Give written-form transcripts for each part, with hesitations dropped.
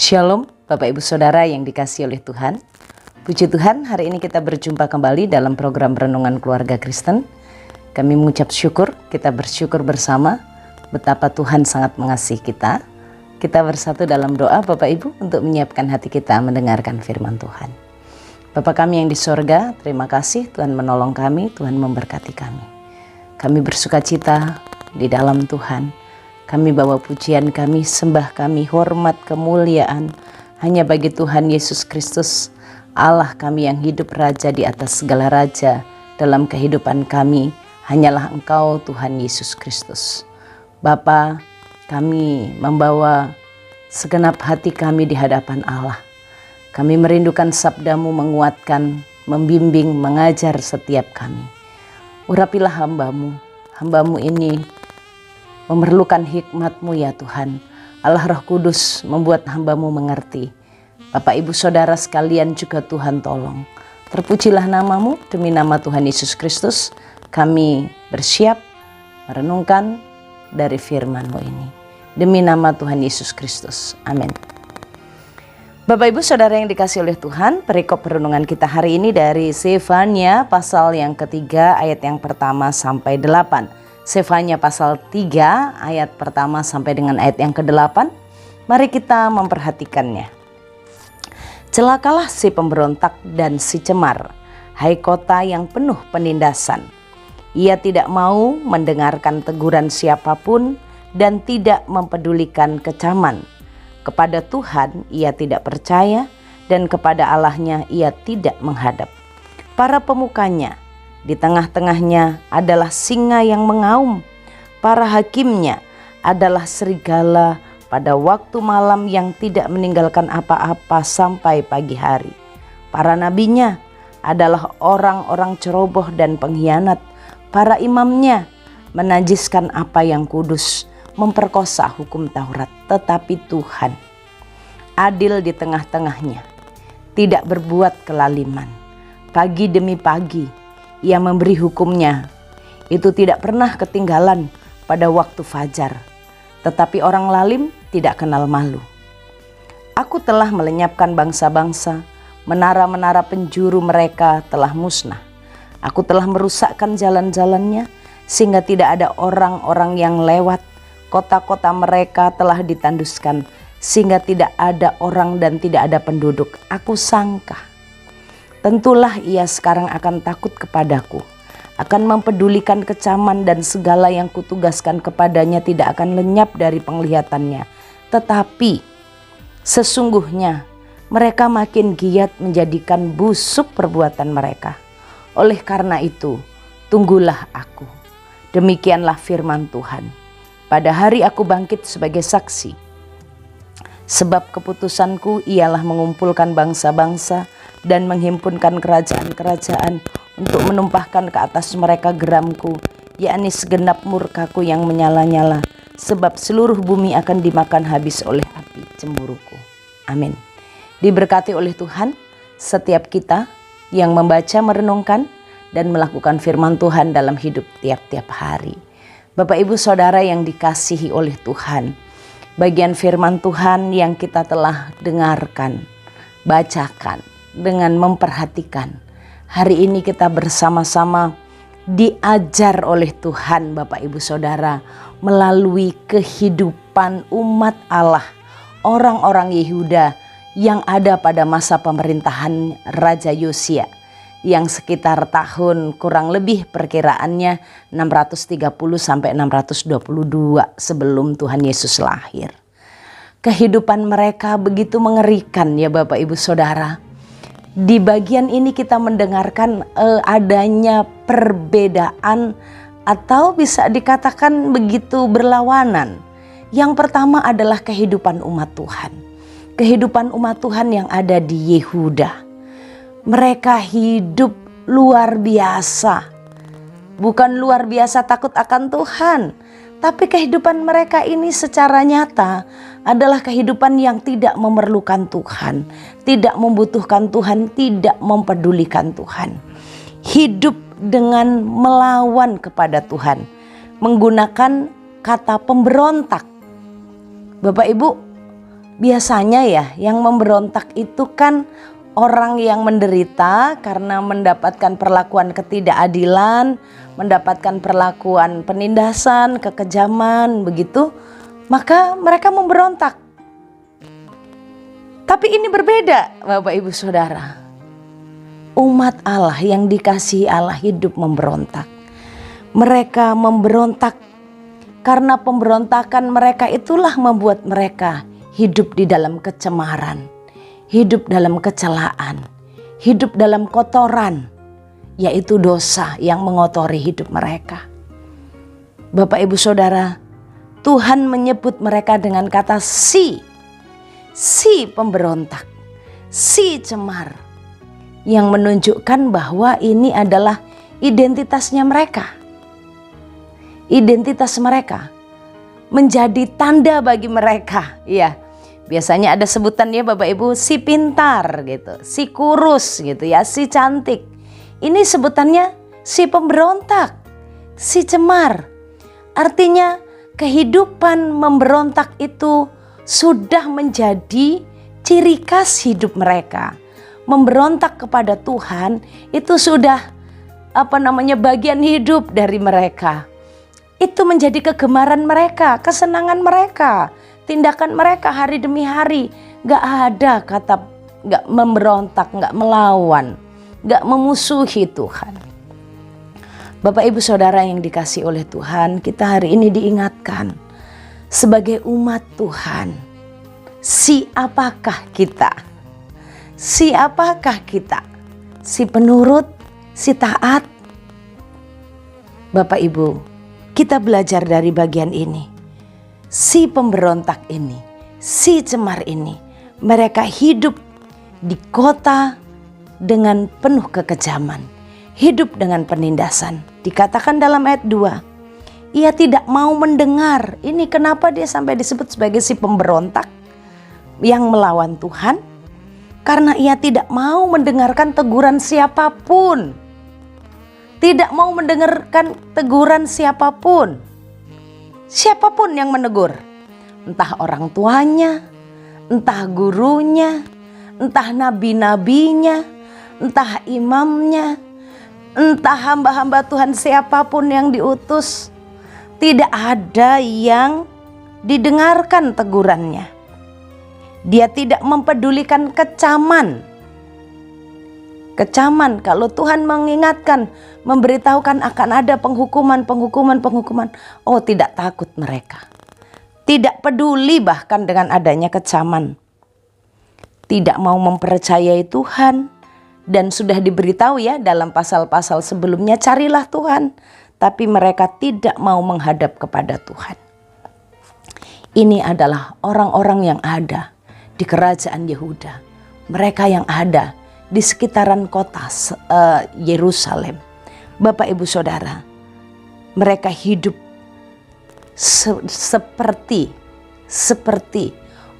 Shalom Bapak Ibu Saudara yang dikasihi oleh Tuhan. Puji Tuhan, hari ini kita berjumpa kembali dalam program Renungan Keluarga Kristen. Kami mengucap syukur, kita bersyukur bersama betapa Tuhan sangat mengasihi kita. Kita bersatu dalam doa Bapak Ibu untuk menyiapkan hati kita mendengarkan firman Tuhan. Bapa kami yang di sorga, terima kasih Tuhan menolong kami, Tuhan memberkati kami. Kami bersuka cita di dalam Tuhan. Kami bawa pujian kami, sembah kami, hormat, kemuliaan hanya bagi Tuhan Yesus Kristus, Allah kami yang hidup raja di atas segala raja. Dalam kehidupan kami hanyalah Engkau Tuhan Yesus Kristus. Bapa, kami membawa segenap hati kami di hadapan Allah. Kami merindukan sabda-Mu menguatkan, membimbing, mengajar setiap kami. Urapilah hamba-Mu ini memerlukan hikmat-Mu ya Tuhan. Allah Roh Kudus membuat hamba-Mu mengerti. Bapak Ibu Saudara sekalian juga Tuhan tolong. Terpujilah nama-Mu, demi nama Tuhan Yesus Kristus kami bersiap merenungkan dari firman-Mu ini. Demi nama Tuhan Yesus Kristus, amin. Bapak Ibu Saudara yang dikasihi oleh Tuhan, perikop renungan kita hari ini dari Sefanya pasal yang ketiga ayat yang pertama sampai 8. Sefanya pasal 3 ayat pertama sampai dengan ayat yang ke-8. Mari kita memperhatikannya. Celakalah si pemberontak dan si cemar, hai kota yang penuh penindasan. Ia tidak mau mendengarkan teguran siapapun dan tidak mempedulikan kecaman. Kepada Tuhan ia tidak percaya dan kepada Allahnya ia tidak menghadap. Para pemukanya di tengah-tengahnya adalah singa yang mengaum. Para hakimnya adalah serigala pada waktu malam yang tidak meninggalkan apa-apa sampai pagi hari. Para nabinya adalah orang-orang ceroboh dan pengkhianat. Para imamnya menajiskan apa yang kudus, memperkosa hukum Taurat. Tetapi Tuhan adil di tengah-tengahnya, tidak berbuat kelaliman. Pagi demi pagi Ia memberi hukumnya, itu tidak pernah ketinggalan pada waktu fajar. Tetapi orang lalim tidak kenal malu. Aku telah melenyapkan bangsa-bangsa, menara-menara penjuru mereka telah musnah. Aku telah merusakkan jalan-jalannya, sehingga tidak ada orang-orang yang lewat. Kota-kota mereka telah ditanduskan, sehingga tidak ada orang dan tidak ada penduduk. Aku sangka, tentulah ia sekarang akan takut kepadaku, akan mempedulikan kecaman dan segala yang kutugaskan kepadanya tidak akan lenyap dari penglihatannya. Tetapi sesungguhnya mereka makin giat menjadikan busuk perbuatan mereka. Oleh karena itu, tunggulah aku. Demikianlah firman Tuhan. Pada hari aku bangkit sebagai saksi. Sebab keputusanku ialah mengumpulkan bangsa-bangsa dan menghimpunkan kerajaan-kerajaan untuk menumpahkan ke atas mereka geramku, yakni segenap murkaku yang menyala-nyala, sebab seluruh bumi akan dimakan habis oleh api cemburuku. Amin. Diberkati oleh Tuhan setiap kita yang membaca, merenungkan, dan melakukan firman Tuhan dalam hidup tiap-tiap hari. Bapak Ibu Saudara yang dikasihi oleh Tuhan, bagian firman Tuhan yang kita telah dengarkan, bacakan, dengan memperhatikan. Hari ini kita bersama-sama diajar oleh Tuhan Bapak Ibu Saudara melalui kehidupan umat Allah, orang-orang Yehuda yang ada pada masa pemerintahan Raja Yosia, yang sekitar tahun kurang lebih perkiraannya 630 sampai 622 sebelum Tuhan Yesus lahir. Kehidupan mereka begitu mengerikan ya Bapak Ibu Saudara. Di bagian ini kita mendengarkan adanya perbedaan atau bisa dikatakan begitu berlawanan. Yang pertama adalah kehidupan umat Tuhan. Kehidupan umat Tuhan yang ada di Yehuda. Mereka hidup luar biasa. Bukan luar biasa takut akan Tuhan. Tapi kehidupan mereka ini secara nyata adalah kehidupan yang tidak memerlukan Tuhan, tidak membutuhkan Tuhan, tidak mempedulikan Tuhan. Hidup dengan melawan kepada Tuhan, menggunakan kata pemberontak. Bapak Ibu, Biasanya ya yang memberontak itu kan orang yang menderita karena mendapatkan perlakuan ketidakadilan, mendapatkan perlakuan penindasan, kekejaman begitu, maka mereka memberontak. Tapi ini berbeda Bapak Ibu Saudara. Umat Allah yang dikasihi Allah hidup memberontak. Mereka memberontak karena pemberontakan mereka itulah membuat mereka hidup di dalam kecemaran, hidup dalam kecelaan, hidup dalam kotoran, yaitu dosa yang mengotori hidup mereka. Bapak Ibu Saudara, Tuhan menyebut mereka dengan kata si pemberontak, si cemar, yang menunjukkan bahwa ini adalah identitasnya mereka. Identitas mereka menjadi tanda bagi mereka, ya. Biasanya ada sebutannya Bapak Ibu, si pintar gitu, si kurus gitu ya, si cantik. Ini sebutannya si pemberontak, si cemar. Artinya kehidupan memberontak itu sudah menjadi ciri khas hidup mereka. Memberontak kepada Tuhan itu sudah bagian hidup dari mereka. Itu menjadi kegemaran mereka, kesenangan mereka. Tindakan mereka hari demi hari, gak ada kata gak memberontak, gak melawan, gak memusuhi Tuhan. Bapak Ibu Saudara yang dikasihi oleh Tuhan, kita hari ini diingatkan sebagai umat Tuhan, siapakah kita? Siapakah kita? Si penurut, si taat? Bapak Ibu, kita belajar dari bagian ini. Si pemberontak ini, si cemar ini, mereka hidup di kota dengan penuh kekejaman, hidup dengan penindasan. Dikatakan dalam ayat 2, ia tidak mau mendengar. Ini kenapa dia sampai disebut sebagai si pemberontak yang melawan Tuhan? Karena ia tidak mau mendengarkan teguran siapapun. Tidak mau mendengarkan teguran siapapun. Siapapun yang menegur, entah orang tuanya, entah gurunya, entah nabi-nabinya, entah imamnya, entah hamba-hamba Tuhan siapapun yang diutus, tidak ada yang didengarkan tegurannya. Dia tidak mempedulikan kecaman. Kecaman kalau Tuhan mengingatkan, memberitahukan akan ada penghukuman. Oh, tidak takut mereka. Tidak peduli bahkan dengan adanya kecaman. Tidak mau mempercayai Tuhan. Dan sudah diberitahu ya dalam pasal-pasal sebelumnya, carilah Tuhan. Tapi mereka tidak mau menghadap kepada Tuhan. Ini adalah orang-orang yang ada di kerajaan Yehuda. Mereka yang ada di sekitaran kota Yerusalem. Bapak Ibu Saudara, mereka hidup seperti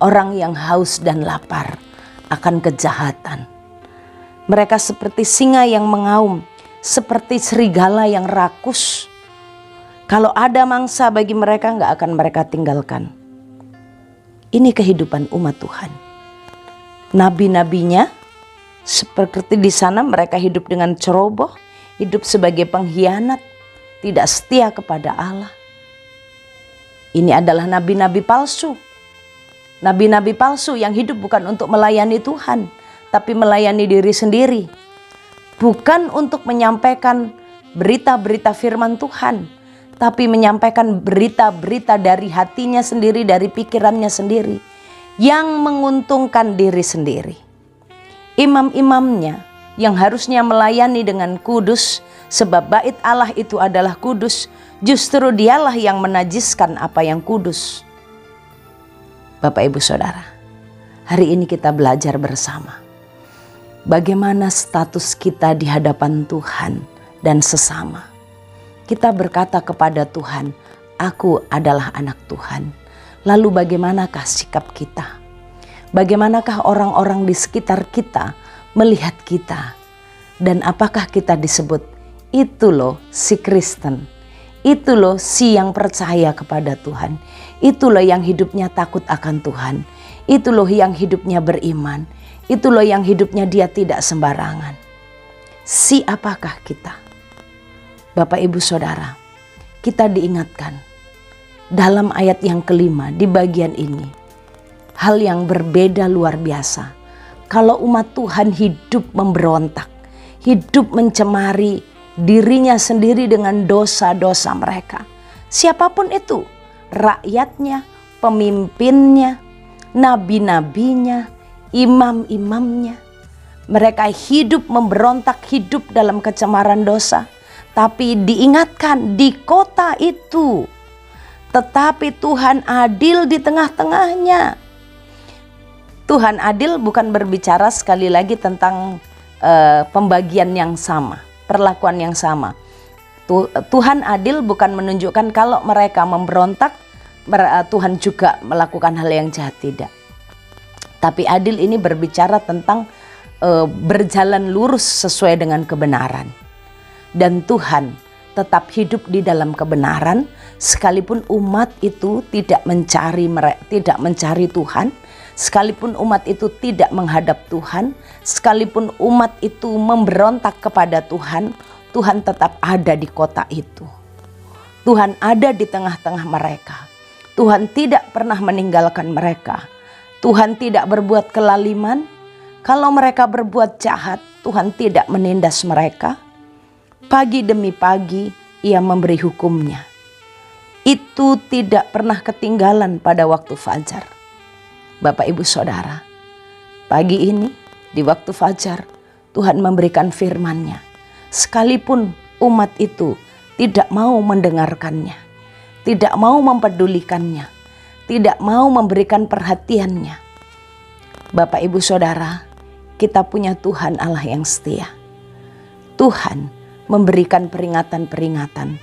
orang yang haus dan lapar akan kejahatan. Mereka seperti singa yang mengaum, seperti serigala yang rakus. Kalau ada mangsa bagi mereka, gak akan mereka tinggalkan. Ini kehidupan umat Tuhan. Nabi-nabinya seperti di sana mereka hidup dengan ceroboh, hidup sebagai pengkhianat, tidak setia kepada Allah. Ini adalah nabi-nabi palsu. Nabi-nabi palsu yang hidup bukan untuk melayani Tuhan, tapi melayani diri sendiri. Bukan untuk menyampaikan berita-berita firman Tuhan, tapi menyampaikan berita-berita dari hatinya sendiri, dari pikirannya sendiri, yang menguntungkan diri sendiri. Imam-imamnya yang harusnya melayani dengan kudus, sebab bait Allah itu adalah kudus, justru dialah yang menajiskan apa yang kudus. Bapak Ibu Saudara, hari ini kita belajar bersama bagaimana status kita di hadapan Tuhan dan sesama. Kita berkata kepada Tuhan, aku adalah anak Tuhan. Lalu bagaimanakah sikap kita? Bagaimanakah orang-orang di sekitar kita melihat kita? Dan apakah kita disebut, itu loh si Kristen, itu loh si yang percaya kepada Tuhan, itu loh yang hidupnya takut akan Tuhan, Itu loh yang hidupnya beriman. Itu loh yang hidupnya dia tidak sembarangan. Siapakah kita? Bapak Ibu Saudara, kita diingatkan dalam ayat yang kelima di bagian ini. Hal yang berbeda luar biasa. Kalau umat Tuhan hidup memberontak, hidup mencemari dirinya sendiri dengan dosa-dosa mereka. Siapapun itu, rakyatnya, pemimpinnya, nabi-nabinya, imam-imamnya. Mereka hidup memberontak, hidup dalam kecemaran dosa. Tapi diingatkan di kota itu. Tetapi Tuhan adil di tengah-tengahnya. Tuhan adil bukan berbicara sekali lagi tentang pembagian yang sama, perlakuan yang sama. Tuhan adil bukan menunjukkan kalau mereka memberontak, Tuhan juga melakukan hal yang jahat, tidak. Tapi adil ini berbicara tentang berjalan lurus sesuai dengan kebenaran. Dan Tuhan tetap hidup di dalam kebenaran sekalipun umat itu tidak mencari Tuhan. Sekalipun umat itu tidak menghadap Tuhan, sekalipun umat itu memberontak kepada Tuhan, Tuhan tetap ada di kota itu. Tuhan ada di tengah-tengah mereka. Tuhan tidak pernah meninggalkan mereka. Tuhan tidak berbuat kelaliman. Kalau mereka berbuat jahat, Tuhan tidak menindas mereka. Pagi demi pagi Ia memberi hukumnya. Itu tidak pernah ketinggalan pada waktu fajar. Bapak Ibu Saudara, pagi ini di waktu fajar Tuhan memberikan firman-Nya. Sekalipun umat itu tidak mau mendengarkannya, tidak mau mempedulikannya, tidak mau memberikan perhatiannya. Bapak Ibu Saudara, kita punya Tuhan Allah yang setia. Tuhan memberikan peringatan-peringatan.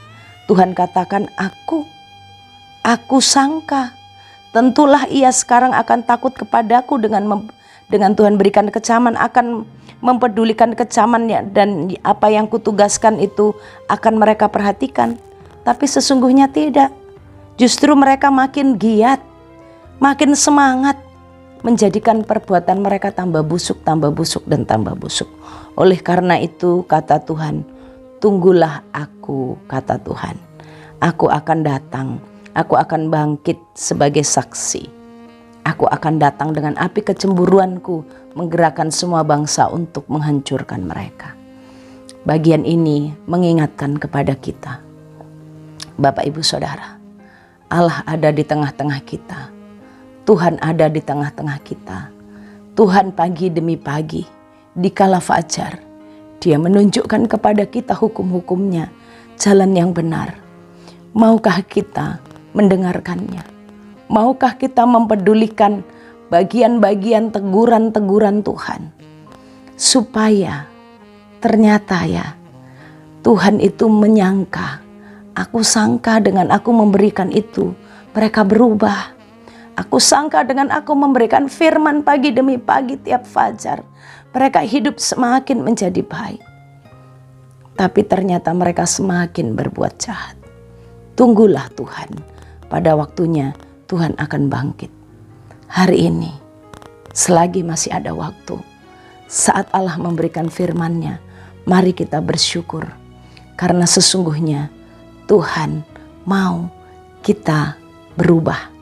Tuhan katakan, aku sangka tentulah ia sekarang akan takut kepadaku dengan Tuhan berikan kecaman, akan mempedulikan kecamannya, dan apa yang kutugaskan itu akan mereka perhatikan. Tapi sesungguhnya tidak. Justru mereka makin giat, makin semangat, menjadikan perbuatan mereka tambah busuk, dan tambah busuk. Oleh karena itu kata Tuhan, tunggulah aku, kata Tuhan. Aku akan datang. Aku akan bangkit sebagai saksi. Aku akan datang dengan api kecemburuanku, menggerakkan semua bangsa untuk menghancurkan mereka. Bagian ini mengingatkan kepada kita, Bapak Ibu Saudara, Allah ada di tengah-tengah kita. Tuhan ada di tengah-tengah kita. Tuhan pagi demi pagi, di kala fajar, Dia menunjukkan kepada kita hukum-hukumnya, jalan yang benar. Maukah kita mendengarkannya? Maukah kita mempedulikan bagian-bagian teguran-teguran Tuhan? Supaya ternyata ya, Tuhan itu menyangka, aku sangka dengan aku memberikan itu, mereka berubah. Aku sangka dengan aku memberikan firman pagi demi pagi tiap fajar, mereka hidup semakin menjadi baik. Tapi ternyata mereka semakin berbuat jahat. Tunggulah Tuhan, pada waktunya Tuhan akan bangkit. Hari ini, selagi masih ada waktu, saat Allah memberikan firman-Nya, mari kita bersyukur. Karena sesungguhnya Tuhan mau kita berubah.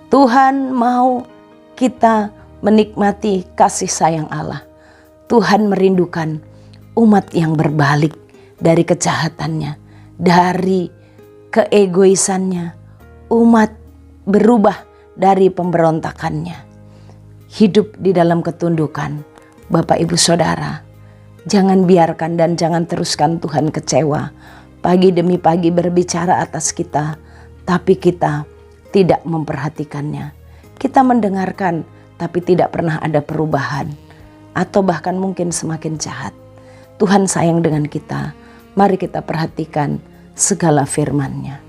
Tuhan mau kita menikmati kasih sayang Allah. Tuhan merindukan umat yang berbalik dari kejahatannya, dari keegoisannya. Umat berubah dari pemberontakannya. Hidup di dalam ketundukan. Bapak Ibu Saudara, jangan biarkan dan jangan teruskan Tuhan kecewa. Pagi demi pagi berbicara atas kita, tapi kita tidak memperhatikannya. Kita mendengarkan, tapi tidak pernah ada perubahan. Atau bahkan mungkin semakin jahat. Tuhan sayang dengan kita. Mari kita perhatikan segala firman-Nya.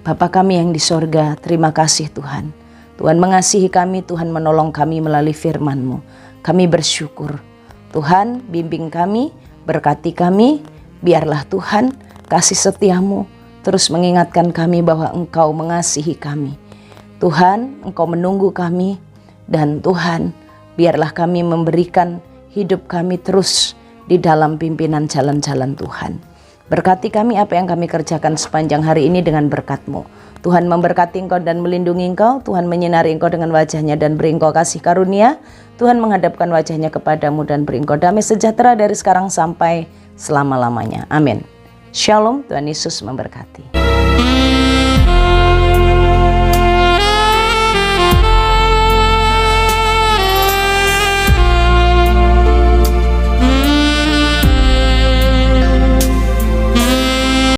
Bapa kami yang di sorga, terima kasih Tuhan. Tuhan mengasihi kami, Tuhan menolong kami melalui firman-Mu. Kami bersyukur. Tuhan bimbing kami, berkati kami, biarlah Tuhan kasih setia-Mu terus mengingatkan kami bahwa Engkau mengasihi kami. Tuhan, Engkau menunggu kami Dan Tuhan, biarlah kami memberikan hidup kami terus di dalam pimpinan jalan-jalan Tuhan. Berkati kami apa yang kami kerjakan sepanjang hari ini dengan berkat-Mu. Tuhan memberkati Engkau dan melindungi Engkau. Tuhan menyinari Engkau dengan wajah-Nya dan beri Engkau kasih karunia. Tuhan menghadapkan wajah-Nya kepadamu dan beri Engkau damai sejahtera dari sekarang sampai selama-lamanya. Amin. Shalom, Tuhan Yesus memberkati.